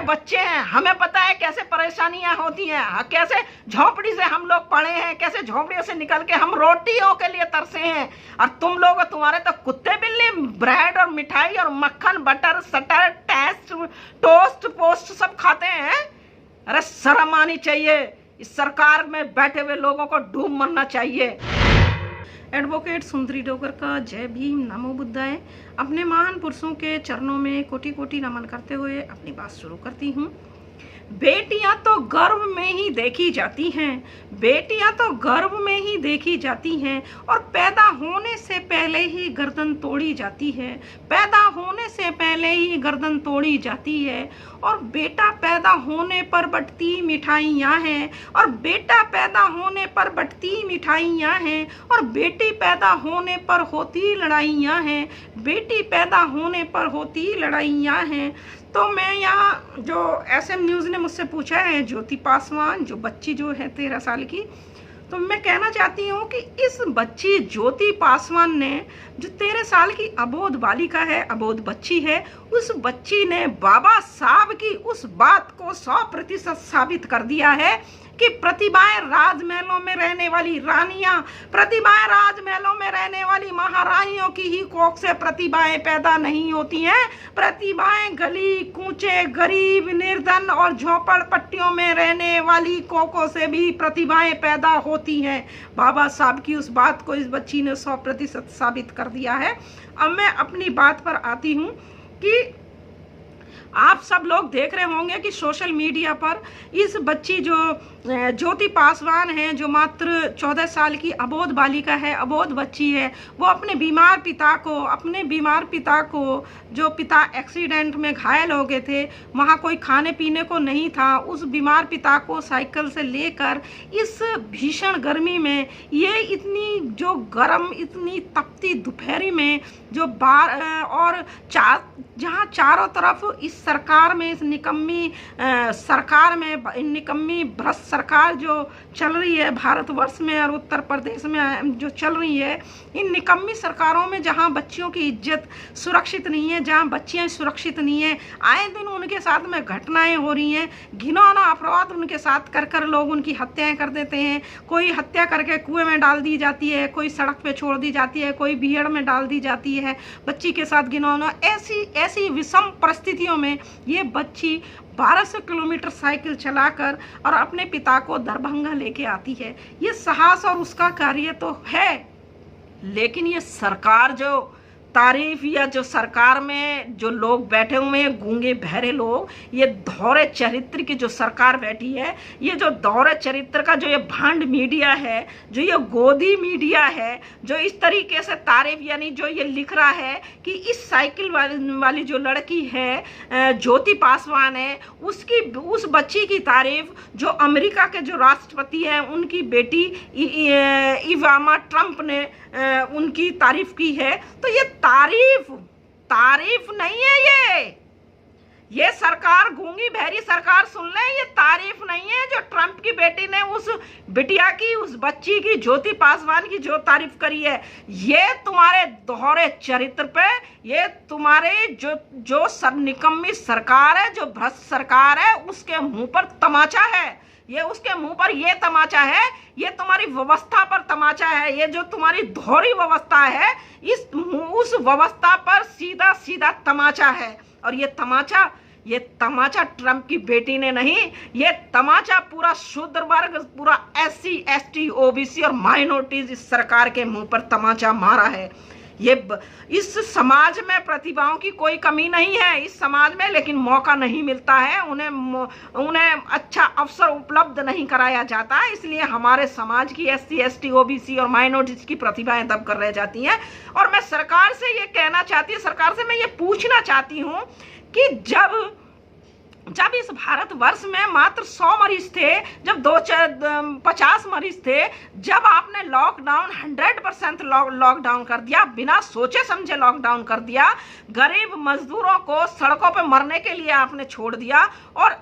बच्चे हैं, हमें पता है कैसे परेशानियां होती हैं, कैसे झोपड़ी से हम लोग पड़े हैं, कैसे झोपड़ियों से निकल के हम रोटियों के लिए तरसे हैं। और तुम लोग, तुम्हारे तो कुत्ते बिल्ली ब्रेड और मिठाई और मक्खन बटर सटर टेस्ट टोस्ट पोस्ट सब खाते हैं। अरे शर्म आनी चाहिए, इस सरकार में बैठे हुए लोगों को डूब मरना चाहिए। एडवोकेट सुंदरी डोगर का जय भीम, नमो बुद्धाय। अपने महान पुरुषों के चरणों में कोटि कोटि नमन करते हुए अपनी बात शुरू करती हूँ। बेटियां तो गर्भ में ही देखी जाती हैं, बेटियां तो गर्भ में ही देखी जाती हैं और पैदा होने से पहले ही गर्दन तोड़ी जाती है, पैदा होने से पहले ही गर्दन तोड़ी जाती है। और बेटा पैदा होने पर बंटती मिठाइयाँ हैं, और बेटा पैदा होने पर बंटती मिठाइयाँ हैं, और बेटी पैदा होने पर होती लड़ाइयाँ हैं, बेटी पैदा होने पर होती लड़ाइयाँ हैं। तो मैं यहाँ, जो SM न्यूज़ ने मुझसे पूछा है, ज्योति पासवान जो बच्ची जो है 13 साल की, तो मैं कहना चाहती हूँ कि इस बच्ची ज्योति पासवान ने, जो 13 साल की अबोध बालिका है, अबोध बच्ची है, उस बच्ची ने बाबा साहब की उस बात को 100% साबित कर दिया है कि प्रतिभाएं राजमहलों में रहने वाली रानियां, प्रतिभाएं राजमहलों में रहने वाली महारानियों की ही कोख से प्रतिभाएं पैदा नहीं होती हैं। प्रतिभाएं गली कूचे, गरीब, निर्धन और झोपड़पट्टियों में रहने वाली कोखों से भी प्रतिभाएं पैदा होती हैं। बाबा साहब की उस बात को इस बच्ची ने 100% साबित कर दिया है। अब मैं अपनी बात पर आती हूँ कि आप सब लोग देख रहे होंगे कि सोशल मीडिया पर इस बच्ची जो ज्योति पासवान है, जो मात्र 14 साल की अबोध बालिका है, अबोध बच्ची है, वो अपने बीमार पिता को जो पिता एक्सीडेंट में घायल हो गए थे, वहाँ कोई खाने पीने को नहीं था, उस बीमार पिता को साइकिल से लेकर इस भीषण गर्मी में, ये इतनी जो गर्म, इतनी तपती दोपहरी में, जो जहाँ चारों तरफ इस सरकार में, इस निकम्मी सरकार में, निकम्मी भ्रष्ट सरकार जो चल रही है भारतवर्ष में और उत्तर प्रदेश में जो चल रही है, इन निकम्मी सरकारों में जहाँ बच्चियों की इज्जत सुरक्षित नहीं है, जहाँ बच्चियाँ सुरक्षित नहीं है, आए दिन उनके साथ में घटनाएं हो रही हैं, घिनौना अपराध उनके साथ कर लोग उनकी हत्याएं कर देते हैं। कोई हत्या करके कुएं में डाल दी जाती है, कोई सड़क पे छोड़ दी जाती है, कोई बीहड़ में डाल दी जाती है, बच्ची के साथ घिनौना। ऐसी विषम परिस्थितियों में ये बच्ची 1200 किलोमीटर साइकिल चलाकर और अपने पिता को दरभंगा लेके आती है। ये साहस और उसका कार्य तो है, लेकिन ये सरकार जो तारीफ, या जो सरकार में जो लोग बैठे हुए हैं, गूंगे बहरे लोग, ये दोहरे चरित्र की जो सरकार बैठी है, ये जो दोहरे चरित्र का जो ये भांड मीडिया है, जो ये गोदी मीडिया है, जो इस तरीके से तारीफ, यानी जो ये लिख रहा है कि इस साइकिल वाली जो लड़की है ज्योति पासवान है, उस बच्ची की तारीफ जो अमेरिका के जो राष्ट्रपति हैं, उनकी बेटी इवामा ट्रंप ने उनकी तारीफ की है। तो ये तारीफ नहीं है, ये सरकार गूंगी बहरी सरकार, सुन ले, ये तारीफ नहीं है। जो ट्रंप की बेटी ने उस बिटिया की, उस बच्ची की, ज्योति पासवान की जो तारीफ करी है, ये तुम्हारे दोहरे चरित्र पे, ये तुम्हारे जो निकम्मी सरकार है, जो भ्रष्ट सरकार है, उसके मुंह पर तमाचा है। ये उसके मुंह पर ये तमाचा है, ये तुम्हारी व्यवस्था पर तमाचा है, ये जो तुम्हारी दोहरी व्यवस्था है, उस व्यवस्था पर सीधा सीधा तमाचा है। और ये तमाचा ट्रंप की बेटी ने नहीं, ये तमाचा पूरा शूद्र वर्ग, पूरा SC ST OBC और माइनॉरिटीज इस सरकार के मुंह पर तमाचा मारा है। इस समाज में प्रतिभाओं की कोई कमी नहीं है इस समाज में, लेकिन मौका नहीं मिलता है, उन्हें अच्छा अवसर उपलब्ध नहीं कराया जाता, इसलिए हमारे समाज की SC ST OBC और माइनॉरिटीज की प्रतिभाएं दब कर रह जाती हैं। और मैं सरकार से ये कहना चाहती हूँ, सरकार से मैं ये पूछना चाहती हूँ कि जब इस भारतवर्ष में मात्र 100 मरीज थे, जब 50 मरीज थे, जब आपने लॉकडाउन 100% लॉकडाउन कर दिया, बिना सोचे समझे लॉकडाउन कर दिया, गरीब मजदूरों को सड़कों पे मरने के लिए आपने छोड़ दिया, और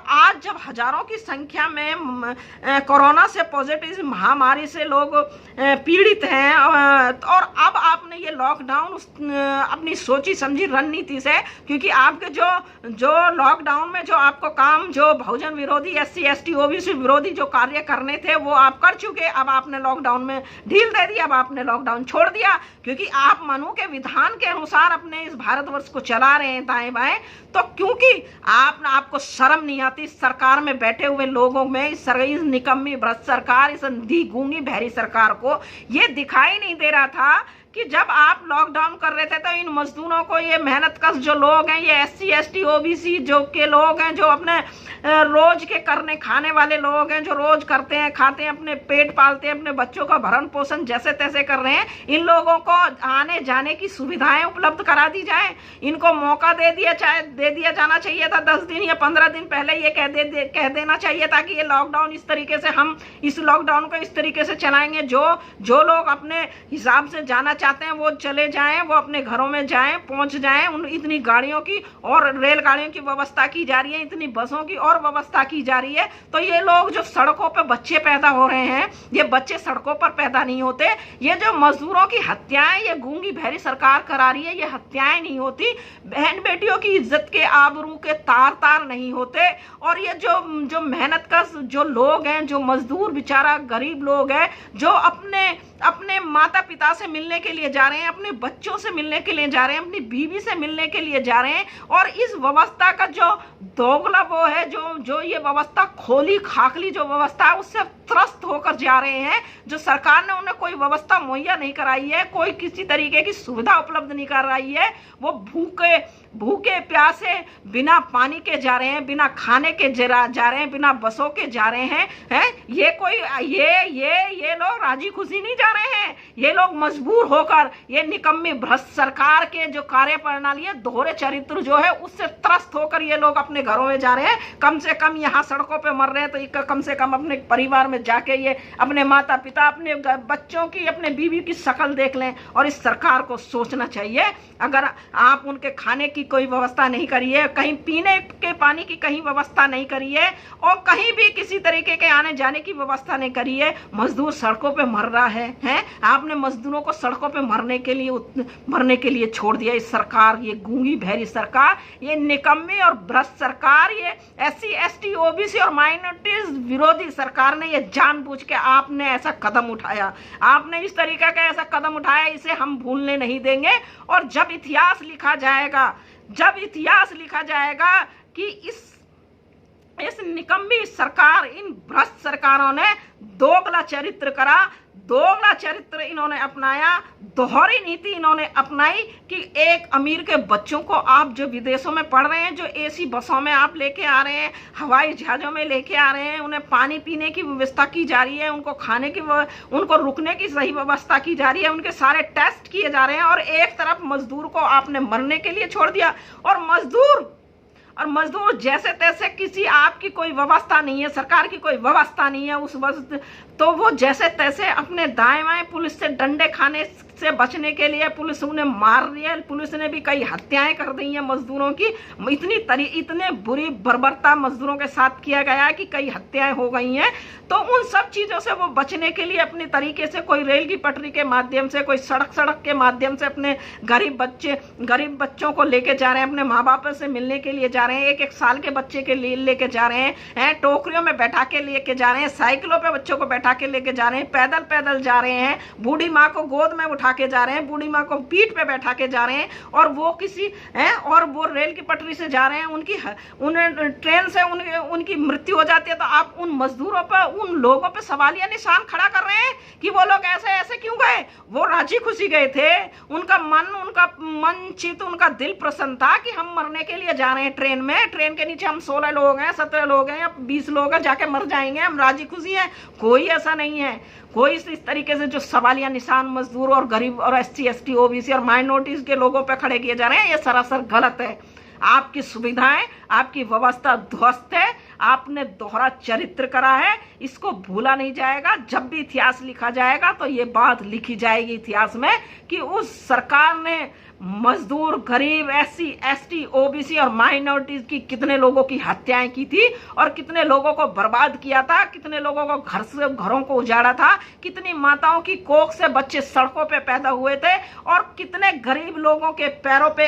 आज जब हजारों की संख्या में कोरोना से पॉजिटिव महामारी से लोग पीड़ित हैं, और अब आपने ये लॉकडाउन अपनी सोची समझी रणनीति से, क्योंकि आपके जो लॉकडाउन में जो आपको काम, जो बहुजन विरोधी, SC ST OBC विरोधी जो कार्य करने थे वो आप कर चुके। अब आपने लॉकडाउन में ढील दे दी, अब आपने लॉकडाउन छोड़ दिया, क्योंकि आप मनु के विधान के अनुसार अपने इस भारतवर्ष को चला रहे हैं दाएं बाएं। तो क्योंकि आपको शर्म नहीं आती सरकार में बैठे हुए लोगों में, इस निकम्मी भ्रष्ट सरकार, इस अंधी गूंगी बहरी सरकार को ये दिखाई नहीं दे रहा था कि जब आप लॉकडाउन कर रहे थे तो इन मजदूरों को, ये मेहनत कश जो लोग हैं, ये SC ST OBC जो के लोग हैं, जो अपने रोज के करने खाने वाले लोग हैं, जो रोज करते हैं, खाते हैं, अपने पेट पालते हैं, अपने बच्चों का भरण पोषण जैसे तैसे कर रहे हैं, इन लोगों को आने जाने की सुविधाएं उपलब्ध करा दी जाए। इनको मौका दे दिया जाना चाहिए था। 10 दिन या 15 दिन पहले ये कह देना चाहिए था कि ये लॉकडाउन इस तरीके से, हम इस लॉकडाउन को इस तरीके से चलाएंगे। जो लोग अपने हिसाब से जाना चाहते हैं वो चले जाएं, वो अपने घरों में जाएं, पहुंच जाएं। इतनी गाड़ियों की और रेलगाड़ियों की व्यवस्था की जा रही है, इतनी बसों की और व्यवस्था की जा रही है। तो ये लोग जो सड़कों पर बच्चे पैदा हो रहे हैं, ये बच्चे सड़कों पर पैदा नहीं होते। ये जो मजदूरों की हत्याएं ये गूंगी बहरी सरकार करा रही है, ये हत्याएं नहीं होती। बहन बेटियों की इज्जत के, आबरू के तार नहीं होते। और ये जो मेहनत का जो लोग हैं, जो मजदूर बेचारा गरीब लोग हैं, जो अपने माता पिता से मिलने के लिए जा रहे हैं, अपने बच्चों से मिलने के लिए जा रहे हैं, अपनी बीवी से मिलने के लिए जा रहे हैं, और इस व्यवस्था का जो दोगला वो है, जो ये व्यवस्था खोली खाखली जो व्यवस्था है, उससे त्रस्त होकर जा रहे हैं। जो सरकार ने उन्हें कोई व्यवस्था मुहैया नहीं कराई है, कोई किसी तरीके की सुविधा उपलब्ध नहीं कर रही है, वो भूखे प्यासे बिना पानी के जा रहे हैं, बिना खाने के जा रहे हैं, बिना बसों के जा रहे हैं। ये लोग राजी खुशी नहीं जा रहे हैं, ये लोग मजबूर होकर, ये निकम्मी भ्रष्ट सरकार के जो कार्य प्रणाली है, दोहरे चरित्र जो है, उससे त्रस्त होकर ये लोग अपने घरों में जा रहे हैं। कम से कम यहाँ सड़कों पे मर रहे हैं तो कम से कम अपने परिवार में जाके ये अपने माता पिता, अपने बच्चों की, अपने बीवी की शक्ल देख लें। और इस सरकार को सोचना चाहिए, अगर आप उनके खाने की कोई व्यवस्था नहीं करी है, कहीं पीने के पानी की कहीं व्यवस्था नहीं करी है, और कहीं भी किसी तरीके के आने जाने की व्यवस्था नहीं करी है, मजदूर सड़कों पे मर रहा है, आपने मजदूरों को सड़कों पे मरने के लिए छोड़ दिया। इस सरकार, ये गूंगी बहरी सरकार, ये निकम्मी और भ्रष्ट सरकार, ये SC ST OBC और माइनॉरिटीज विरोधी सरकार ने ये जानबूझ के आपने ऐसा कदम उठाया, आपने इस तरीके का ऐसा कदम उठाया, इसे हम भूलने नहीं देंगे। और जब इतिहास लिखा जाएगा कि इस निकम्मी सरकार, इन भ्रष्ट सरकारों ने दोगला चरित्र इन्होंने अपनाया, दोहरी नीति इन्होंने अपनाई कि एक अमीर के बच्चों को आप जो विदेशों में पढ़ रहे हैं, जो AC बसों में आप लेके आ रहे हैं, हवाई जहाज़ों में लेके आ रहे हैं, उन्हें पानी पीने की व्यवस्था की जा रही है, उनको खाने की, उनको रुकने की सही व्यवस्था की जा रही है, उनके सारे टेस्ट किए जा रहे हैं, और एक तरफ मजदूर को आपने मरने के लिए छोड़ दिया। और मजदूर जैसे तैसे, किसी आपकी कोई व्यवस्था नहीं है, सरकार की कोई व्यवस्था नहीं है उस वक्त, तो वो जैसे तैसे अपने दाएं बाएं पुलिस से डंडे खाने से बचने के लिए पुलिस उन्हें मार रही है। पुलिस ने भी कई हत्याएं कर दी हैं मजदूरों की, इतने बुरी बर्बरता मजदूरों के साथ किया गया है कि कई हत्याएं हो गई हैं। तो उन सब चीज़ों से वो बचने के लिए अपने तरीके से, कोई रेल की पटरी के माध्यम से, कोई सड़क के माध्यम से अपने गरीब बच्चों को लेके जा रहे हैं, अपने माँ बाप से मिलने के लिए जा रहे हैं, 1-1 साल के बच्चे के लिए लेके जा रहे हैं, टोकरियों में बैठा के लेके जा रहे हैं, साइकिलों पे बच्चों को बैठा के लेके जा रहे हैं, पैदल जा रहे हैं, बूढ़ी माँ को गोद में उठा के जा रहे हैं, बूढ़ी माँ को पीठ पे बैठा के जा रहे हैं, और वो रेल की पटरी से जा रहे हैं, उन्हें ट्रेन से उनकी मृत्यु हो जाती है। तो आप उन मजदूरों पर, उन लोगों पे सवालिया निशान खड़ा कर रहे हैं कि वो लोग ऐसे क्यों गए। वो राजी खुशी गए थे, उनका मन चित, उनका दिल प्रसन्न था कि हम मरने के लिए जा रहे हैं ट्रेन के नीचे हम 16 लोग हैं, 17 लोग हैं या 20 लोग हैं, जाके मर जाएंगे, हम राजी खुशी हैं। कोई ऐसा नहीं है। कोई इस तरीके से जो सवालिया निशान मजदूर और गरीब और SC ST OBC और माइनॉरिटीज के लोगों पे खड़े किए जा रहे हैं, ये सरासर गलत है। आपकी सुविधाएं, आपकी व्यवस्था ध्वस्त है, आपने दोहरा चरित्र करा है, इसको भूला नहीं जाएगा। जब भी इतिहास लिखा जाएगा तो ये बात लिखी जाएगी इतिहास में कि उस सरकार ने मजदूर, गरीब, SC ST OBC और माइनॉरिटीज की कितने लोगों की हत्याएं की थी, और कितने लोगों को बर्बाद किया था, कितने लोगों को घरों को उजाड़ा था, कितनी माताओं की कोख से बच्चे सड़कों पे पैदा हुए थे, और कितने गरीब लोगों के पैरों पे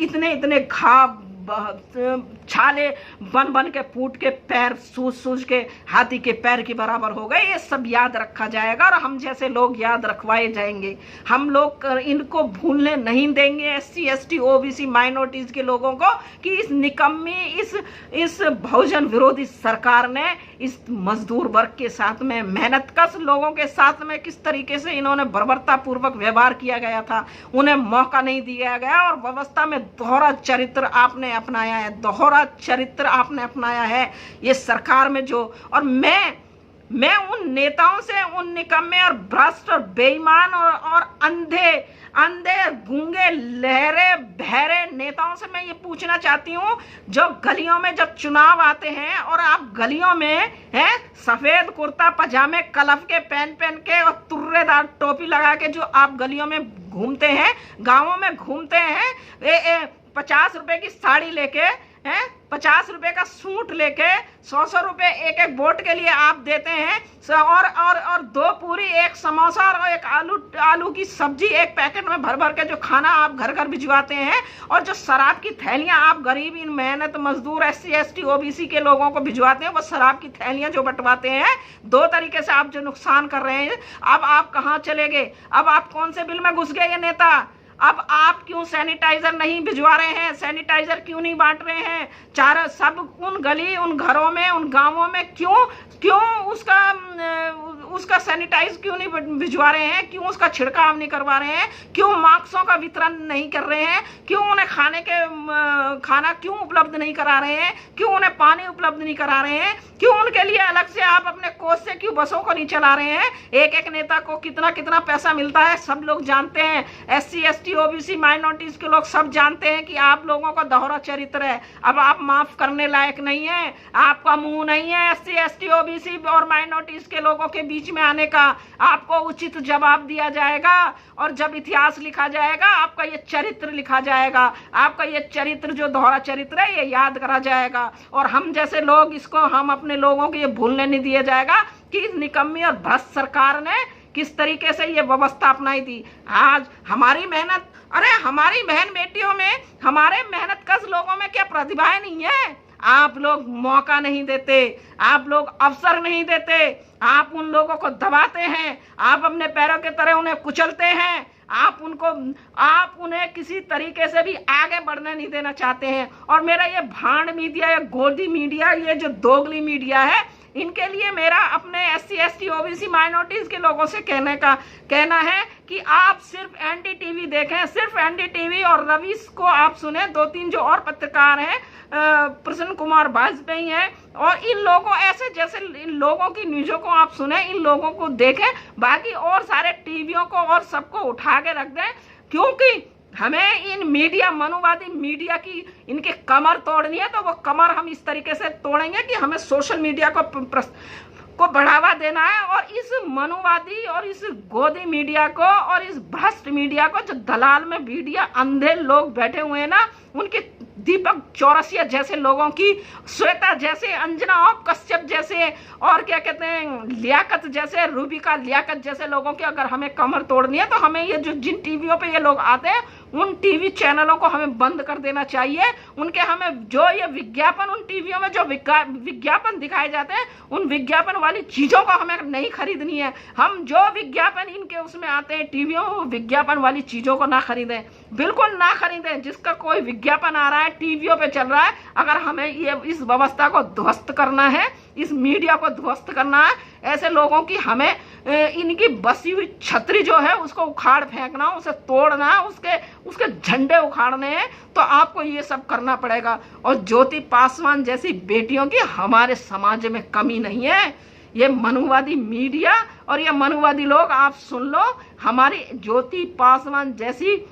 इतने घाव छाले बन बन के फूट के, पैर सूज सूज के हाथी के पैर के बराबर हो गए। ये सब याद रखा जाएगा और हम जैसे लोग याद रखवाए जाएंगे। हम लोग इनको भूलने नहीं देंगे, SC ST OBC माइनॉरिटीज के लोगों को, कि इस निकम्मी इस बहुजन विरोधी सरकार ने इस मजदूर वर्ग के साथ में, मेहनतकश लोगों के साथ में किस तरीके से इन्होंने बर्बरता पूर्वक व्यवहार किया गया था। उन्हें मौका नहीं दिया गया और व्यवस्था में दोहरा चरित्र आपने अपनाया है, दोहरा चरित्र आपने अपनाया है ये सरकार में जो। और मैं उन नेताओं से, उन निकम्मे और भ्रष्ट और बेईमान और अंधे गूंगे लहरे बहरे नेताओं से मैं ये पूछना चाहती हूँ, जो गलियों में जब चुनाव आते हैं और आप गलियों में हैं सफेद कुर्ता पजामे कलफ के पहन के और तुर्रेदार टोपी लगा के जो आप गलियों में घूमते हैं, गांवों में घूमते हैं, 50 रुपए की साड़ी लेके, 50 रुपए का सूट लेके, 100 रुपए एक वोट के लिए आप देते हैं, और 2 पूरी, 1 समोसा और 1 आलू की सब्जी एक पैकेट में भर के जो खाना आप घर भिजवाते हैं, और जो शराब की थैलियां आप गरीब इन मेहनत मजदूर SC ST OBC के लोगों को भिजवाते हैं, वो शराब की थैलियां जो बंटवाते हैं, 2 तरीके से आप जो नुकसान कर रहे हैं। अब आप कहाँ चले गए? अब आप कौन से बिल में घुस गए ये नेता? अब आप क्यों सैनिटाइजर नहीं भिजवा रहे हैं? सैनिटाइजर क्यों नहीं बांट रहे हैं? सब उन गली, उन घरों में, उन गांवों में क्यों उसका सैनिटाइज क्यों नहीं भिजवा रहे हैं? क्यों उसका छिड़काव नहीं करवा रहे हैं? क्यों मास्कों का वितरण नहीं कर रहे हैं? क्यों उन्हें खाना क्यों उपलब्ध नहीं करा रहे हैं? क्यों उन्हें पानी उपलब्ध नहीं करा रहे हैं? क्यों उनके लिए अलग से आप अपने कोष से क्यों बसों को नहीं चला रहे हैं? एक नेता को कितना पैसा मिलता है सब लोग जानते हैं। SC ST OBC माइनॉरिटीज के लोग सब जानते हैं कि आप लोगों का दोहरा चरित्र है। अब आप माफ करने लायक नहीं है, आपका मुंह नहीं है SC ST OBC और माइनॉरिटीज के लोगों के बीच में आने का। आपको उचित जवाब दिया जाएगा और जब इतिहास लिखा जाएगा आपका ये चरित्र लिखा जाएगा। आपका ये चरित्र जो दोहरा चरित्र है ये याद करा जाएगा और हम जैसे लोग इसको, हम अपने लोगों को ये भूलने नहीं दिया जाएगा कि इस निकम्मी और भ्रष्ट सरकार ने किस तरीके से ये व्यवस्था अपनाई थी। आज हमारी मेहनत, अरे हमारी बहन बेटियों में, हमारे मेहनतकश लोगों में क्या प्रतिभाएं नहीं है? आप लोग मौका नहीं देते, आप लोग अवसर नहीं देते, आप उन लोगों को दबाते हैं, आप अपने पैरों के तरह उन्हें कुचलते हैं, आप उन्हें किसी तरीके से भी आगे बढ़ने नहीं देना चाहते हैं। और मेरा ये भांड मीडिया या गोदी मीडिया, ये जो दोगली मीडिया है, इनके लिए मेरा अपने SC ST OBC माइनॉरिटीज के लोगों से कहना है कि आप सिर्फ NDTV देखें, सिर्फ NDTV और रवीश को आप सुने, 2-3 जो और पत्रकार हैं, प्रसन्न कुमार वाजपेयी हैं, और इन लोगों ऐसे जैसे इन लोगों की न्यूज़ों को आप सुने, इन लोगों को देखें, बाकी और सारे टीवियों को और सबको उठा के रख दें, क्योंकि हमें इन मीडिया, मनुवादी मीडिया की इनके कमर तोड़नी है। तो वो कमर हम इस तरीके से तोड़ेंगे कि हमें सोशल मीडिया को बढ़ावा देना है और इस मनुवादी और इस गोदी मीडिया को और इस भ्रष्ट मीडिया को, जो दलाल में मीडिया अंधे लोग बैठे हुए हैं ना, उनके दीपक चौरसिया जैसे लोगों की, श्वेता जैसे, अंजना और कश्यप जैसे, और क्या कहते हैं, लियाकत जैसे, रूबिका लियाकत जैसे लोगों की अगर हमें कमर तोड़नी है तो हमें ये जो जिन टीवियों पे ये लोग आते हैं उन टीवी चैनलों को हमें बंद कर देना चाहिए। उनके हमें जो ये विज्ञापन, उन टीवियों में जो विज्ञापन दिखाए जाते हैं, उन विज्ञापन वाली चीज़ों को हमें नहीं खरीदनी है। हम जो विज्ञापन इनके उसमें आते हैं टीवियों, विज्ञापन वाली चीज़ों को ना खरीदें, बिल्कुल ना खरीदें। जिसका कोई विज्ञापन आ रहा है, टीवियों पे चल रहा है, अगर हमें ये इस व्यवस्था को ध्वस्त करना है, इस मीडिया को ध्वस्त करना है, ऐसे लोगों की हमें इनकी बसी हुई छतरी जो है उसको उखाड़ फेंकना, उसे तोड़ना, उसके झंडे उखाड़ने हैं, तो आपको ये सब करना पड़ेगा। और ज्योति पासवान जैसी बेटियों की हमारे समाज में कमी नहीं है। ये मनुवादी मीडिया और ये मनुवादी लोग, आप सुन लो, हमारी ज्योति पासवान जैसी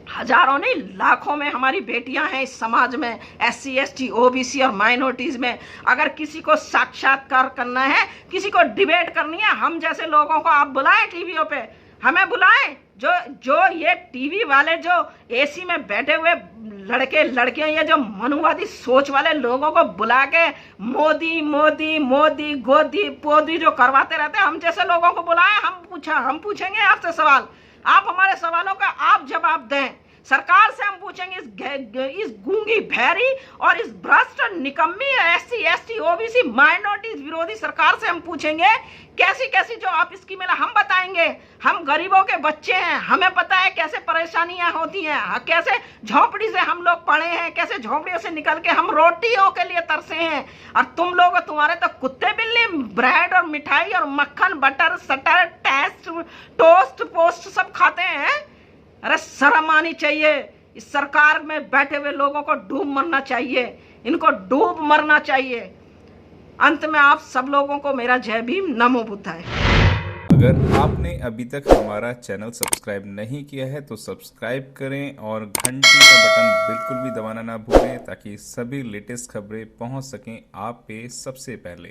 हजारों नहीं लाखों में हमारी बेटियां हैं इस समाज में, SC ST OBC और माइनॉरिटीज में। अगर किसी को साक्षात्कार करना है, किसी को डिबेट करनी है, हम जैसे लोगों को आप बुलाएं टीवियों पे, हमें बुलाएं। जो ये टीवी वाले जो AC में बैठे हुए लड़के लड़कियां, ये जो मनुवादी सोच वाले लोगों को बुला के मोदी मोदी मोदी गोदी पोदी जो करवाते रहते हैं, हम जैसे लोगों को बुलाएं। हम पूछेंगे आपसे सवाल, आप हमारे सवालों का आप जवाब दें। सरकार से हम पूछेंगे, इस इस गूंगी भैरी और इस भ्रष्ट निकम्मी SC ST OBC माइनॉरिटीज विरोधी सरकार से हम पूछेंगे कैसी कैसी जो आप स्कीमें हम बताएंगे। हम गरीबों के बच्चे हैं, हमें पता है कैसे परेशानियां होती हैं, कैसे झोपड़ी से हम लोग पड़े हैं, कैसे झोपड़ियों से निकल के हम रोटियों के लिए तरसे हैं। और तुम लोग तुम्हारे तो कुत्ते बिल्ली ब्रेड और मिठाई और मक्खन बटर सटर टेस्ट टोस्ट पोस्ट सब खाते हैं। अरे शर्म आनी चाहिए। इस सरकार में बैठे हुए लोगों को डूब मरना चाहिए, इनको डूब मरना चाहिए। अंत में आप सब लोगों को मेरा जय भीम, नमो बुद्धाय। अगर आपने अभी तक हमारा चैनल सब्सक्राइब नहीं किया है तो सब्सक्राइब करें और घंटी का बटन बिल्कुल भी दबाना ना भूलें ताकि सभी लेटेस्ट खबरें पहुंच सकें आप पे सबसे पहले।